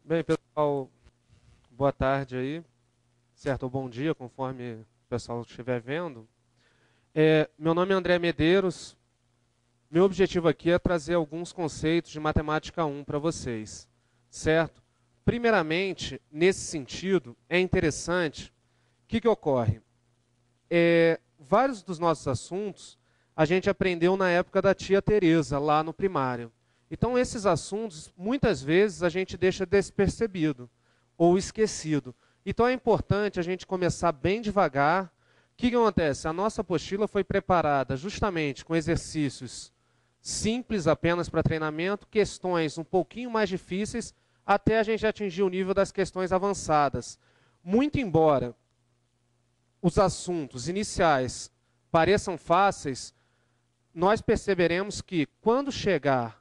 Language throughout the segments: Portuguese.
Bem, pessoal, boa tarde aí, certo? Ou bom dia, conforme o pessoal estiver vendo. Meu nome é André Medeiros. Meu objetivo aqui é trazer alguns conceitos de matemática 1 para vocês, certo? Primeiramente, nesse sentido, é interessante, o que ocorre? Vários dos nossos assuntos a gente aprendeu na época da tia Teresa, lá no primário. Então, esses assuntos, muitas vezes, a gente deixa despercebido ou esquecido. Então, é importante a gente começar bem devagar. O que acontece? A nossa apostila foi preparada justamente com exercícios simples apenas para treinamento, questões um pouquinho mais difíceis, até a gente atingir o nível das questões avançadas. Muito embora os assuntos iniciais pareçam fáceis, nós perceberemos que, quando chegar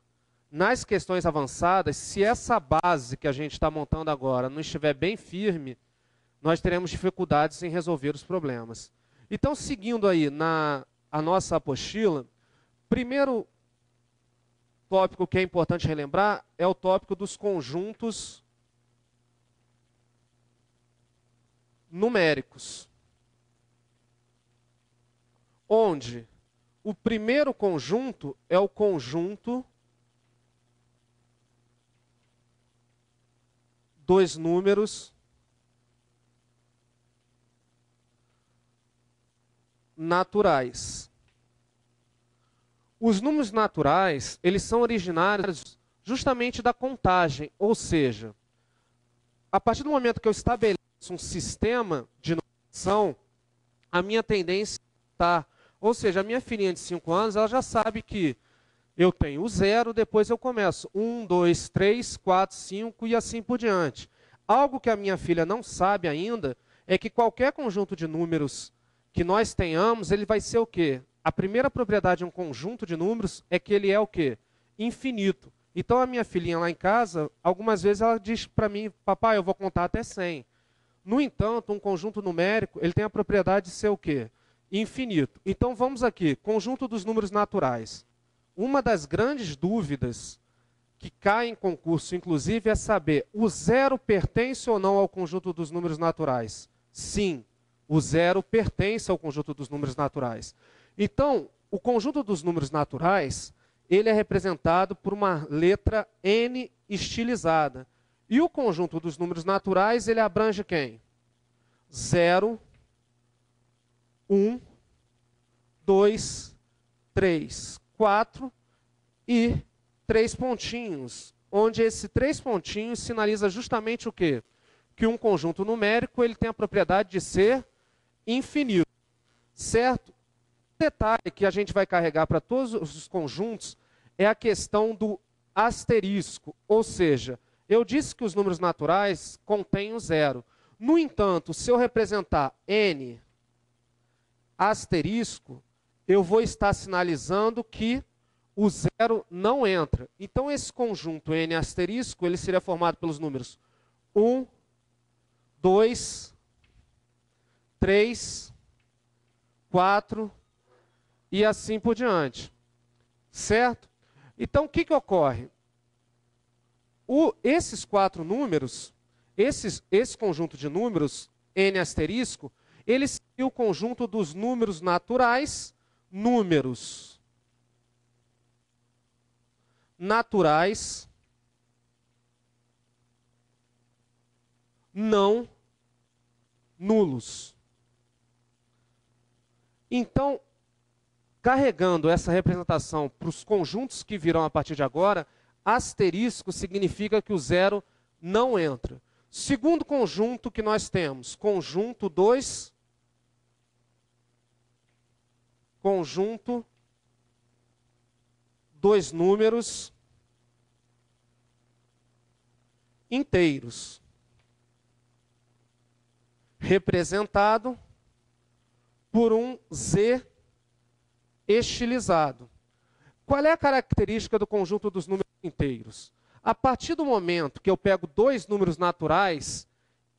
nas questões avançadas, se essa base que a gente está montando agora não estiver bem firme, nós teremos dificuldades em resolver os problemas. Então, seguindo aí a nossa apostila, primeiro tópico que é importante relembrar é o tópico dos conjuntos numéricos, onde o primeiro conjunto é o conjunto dos números naturais. Os números naturais, eles são originários justamente da contagem, ou seja, a partir do momento que eu estabeleço um sistema de numeração, a minha tendência está, ou seja, a minha filhinha de 5 anos, ela já sabe que eu tenho o 0, depois eu começo 1, 2, 3, 4, 5 e assim por diante. Algo que a minha filha não sabe ainda é que qualquer conjunto de números que nós tenhamos, ele vai ser o quê? A primeira propriedade de um conjunto de números é que ele é o quê? Infinito. Então a minha filhinha lá em casa, algumas vezes ela diz para mim, papai, eu vou contar até 100. No entanto, um conjunto numérico, ele tem a propriedade de ser o quê? Infinito. Então vamos aqui, conjunto dos números naturais. Uma das grandes dúvidas que cai em concurso, inclusive, é saber, o zero pertence ou não ao conjunto dos números naturais? Sim, o zero pertence ao conjunto dos números naturais. Então, o conjunto dos números naturais, ele é representado por uma letra N estilizada. E o conjunto dos números naturais, ele abrange quem? 0, 1, 2, 3, 4 e 3 pontinhos, onde esse 3 pontinhos sinaliza justamente o quê? Que um conjunto numérico ele tem a propriedade de ser infinito, certo? O detalhe que a gente vai carregar para todos os conjuntos é a questão do asterisco, ou seja, eu disse que os números naturais contêm o zero. No entanto, se eu representar n asterisco, eu vou estar sinalizando que o zero não entra. Então, esse conjunto n asterisco, ele seria formado pelos números 1, 2, 3, 4 e assim por diante. Certo? Então, o que ocorre? Esses 4 números, esse conjunto de números, n asterisco, ele seria o conjunto dos números naturais, não nulos. Então, carregando essa representação para os conjuntos que virão a partir de agora, asterisco significa que o zero não entra. Segundo conjunto que nós temos, conjunto dos números inteiros, representado por um Z estilizado. Qual é a característica do conjunto dos números inteiros? A partir do momento que eu pego 2 números naturais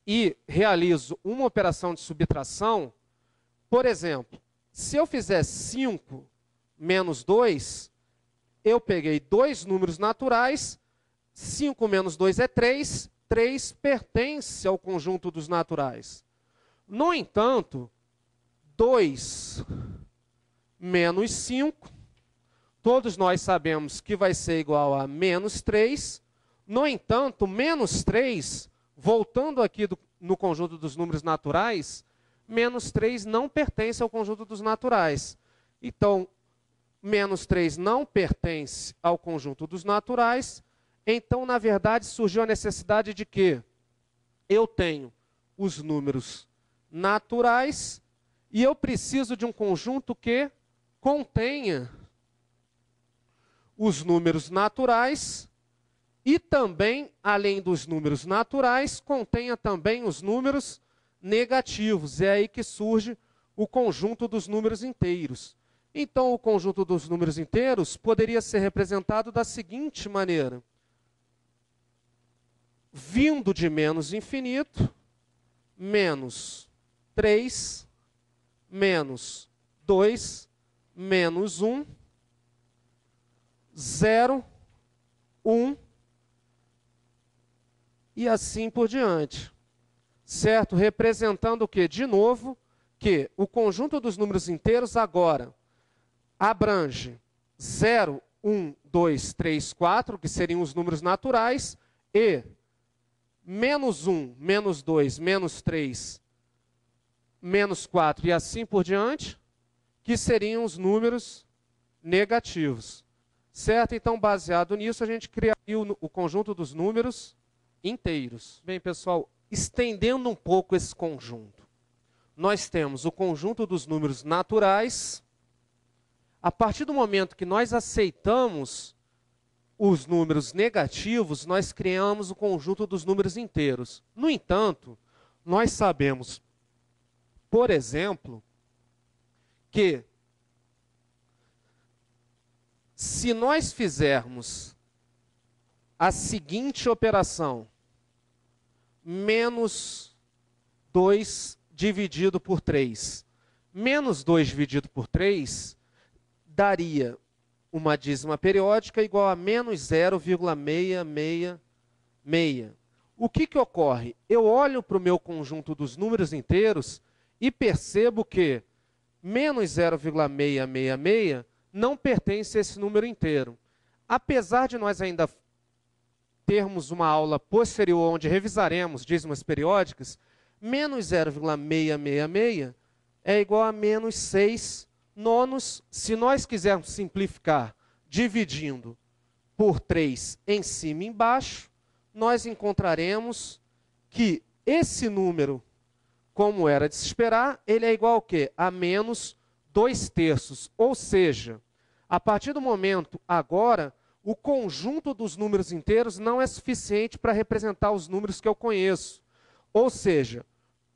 e realizo uma operação de subtração, por exemplo, se eu fizer 5 menos 2, eu peguei 2 números naturais, 5 menos 2 é 3, 3 pertence ao conjunto dos naturais. No entanto, 2 menos 5, todos nós sabemos que vai ser igual a menos 3. No entanto, menos 3, voltando aqui no conjunto dos números naturais, menos 3 não pertence ao conjunto dos naturais. Então, menos 3 não pertence ao conjunto dos naturais. Então, na verdade, surgiu a necessidade de que eu tenho os números naturais e eu preciso de um conjunto que contenha os números naturais e também, além dos números naturais, contenha também os números negativos. É aí que surge o conjunto dos números inteiros. Então, o conjunto dos números inteiros poderia ser representado da seguinte maneira. Vindo de menos infinito, menos 3, menos 2, menos 1, 0, 1, e assim por diante. Certo? Representando o quê? De novo, que o conjunto dos números inteiros agora abrange 0, 1, 2, 3, 4, que seriam os números naturais, e menos 1, menos 2, menos 3, menos 4 e assim por diante, que seriam os números negativos. Certo? Então, baseado nisso, a gente criaria o conjunto dos números inteiros. Bem, pessoal, estendendo um pouco esse conjunto, nós temos o conjunto dos números naturais. A partir do momento que nós aceitamos os números negativos, nós criamos o conjunto dos números inteiros. No entanto, nós sabemos, por exemplo, que se nós fizermos a seguinte operação, menos 2 dividido por 3. Menos 2 dividido por 3 daria uma dízima periódica igual a menos 0,666. O que ocorre? Eu olho para o meu conjunto dos números inteiros e percebo que menos 0,666 não pertence a esse número inteiro. Apesar de nós ainda termos uma aula posterior onde revisaremos dízimas periódicas, menos 0,666 é igual a menos 6 nonos. Se nós quisermos simplificar dividindo por 3 em cima e embaixo, nós encontraremos que esse número, como era de se esperar, ele é igual ao quê? A menos 2/3. Ou seja, a partir do momento agora, o conjunto dos números inteiros não é suficiente para representar os números que eu conheço. Ou seja,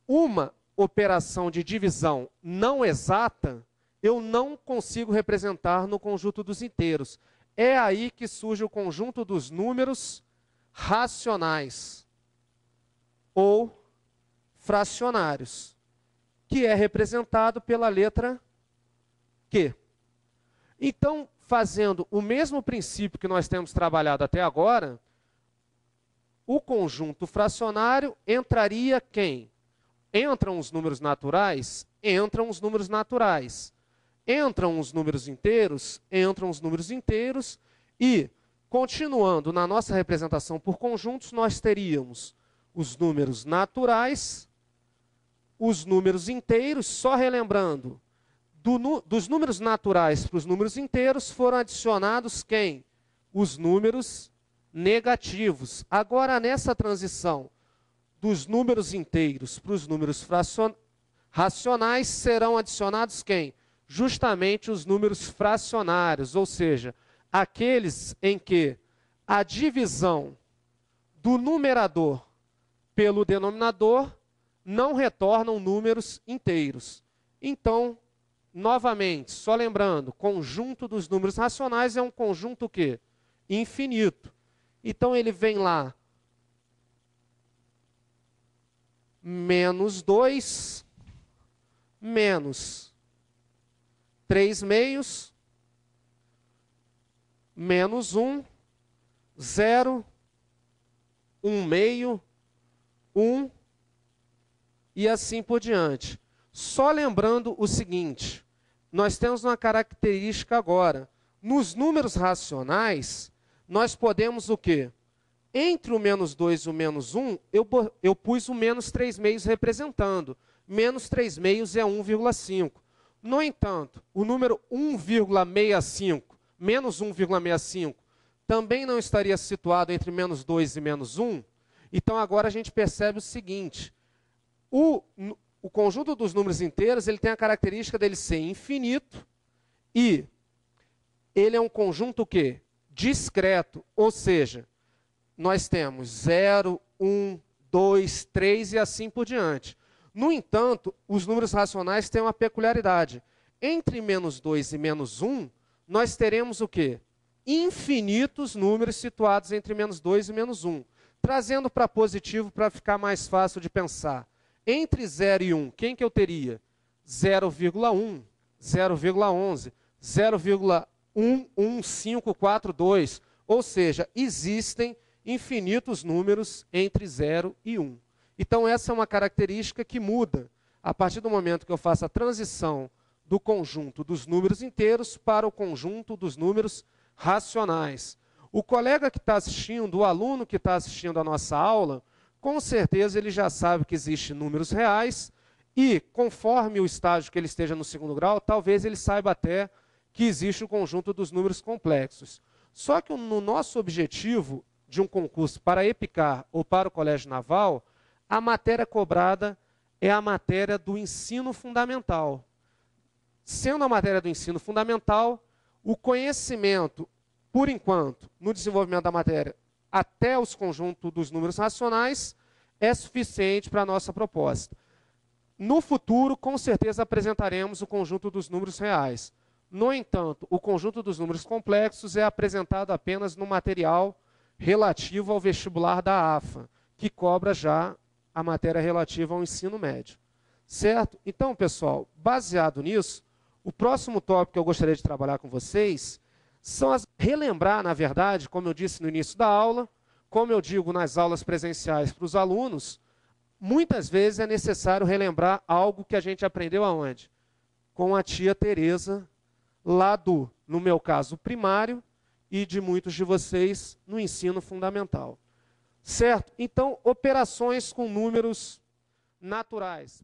uma operação de divisão não exata, eu não consigo representar no conjunto dos inteiros. É aí que surge o conjunto dos números racionais ou fracionários, que é representado pela letra Q. Então, fazendo o mesmo princípio que nós temos trabalhado até agora, o conjunto fracionário entraria quem? Entram os números naturais? Entram os números naturais. Entram os números inteiros? Entram os números inteiros. E, continuando na nossa representação por conjuntos, nós teríamos os números naturais, os números inteiros, só relembrando, dos números naturais para os números inteiros foram adicionados quem? Os números negativos. Agora, nessa transição dos números inteiros para os números racionais, serão adicionados quem? Justamente os números fracionários, ou seja, aqueles em que a divisão do numerador pelo denominador não retornam números inteiros. Então, novamente, só lembrando, conjunto dos números racionais é um conjunto o quê? Infinito. Então, ele vem lá, menos 2, menos 3 meios, menos 1, 0, 1 meio, 1 e assim por diante. Só lembrando o seguinte, nós temos uma característica agora. Nos números racionais, nós podemos o quê? Entre o menos 2 e o menos 1, eu pus o menos 3 meios representando. Menos 3 meios é 1,5. No entanto, o número 1,65, menos 1,65, também não estaria situado entre menos 2 e menos 1. Então, agora a gente percebe o seguinte. O conjunto dos números inteiros ele tem a característica dele ser infinito e ele é um conjunto o quê? Discreto, ou seja, nós temos 0, 1, 2, 3 e assim por diante. No entanto, os números racionais têm uma peculiaridade. Entre menos 2 e menos 1, nós teremos o quê? Infinitos números situados entre menos 2 e menos 1. Trazendo para positivo para ficar mais fácil de pensar. Entre 0 e 1, quem que eu teria? 0,1, 0,11, 0,11542. Ou seja, existem infinitos números entre 0 e 1. Então, essa é uma característica que muda a partir do momento que eu faço a transição do conjunto dos números inteiros para o conjunto dos números racionais. O colega que está assistindo, o aluno que está assistindo a nossa aula, com certeza ele já sabe que existem números reais e, conforme o estágio que ele esteja no segundo grau, talvez ele saiba até que existe o conjunto dos números complexos. Só que no nosso objetivo de um concurso para a EPICAR ou para o Colégio Naval, a matéria cobrada é a matéria do ensino fundamental. Sendo a matéria do ensino fundamental, o conhecimento, por enquanto, no desenvolvimento da matéria, até os conjuntos dos números racionais, é suficiente para a nossa proposta. No futuro, com certeza, apresentaremos o conjunto dos números reais. No entanto, o conjunto dos números complexos é apresentado apenas no material relativo ao vestibular da AFA, que cobra já a matéria relativa ao ensino médio. Certo? Então, pessoal, baseado nisso, o próximo tópico que eu gostaria de trabalhar com vocês são relembrar, na verdade, como eu disse no início da aula, como eu digo nas aulas presenciais para os alunos, muitas vezes é necessário relembrar algo que a gente aprendeu aonde? Com a tia Tereza, lá no meu caso, primário, e de muitos de vocês no ensino fundamental. Certo? Então, operações com números naturais.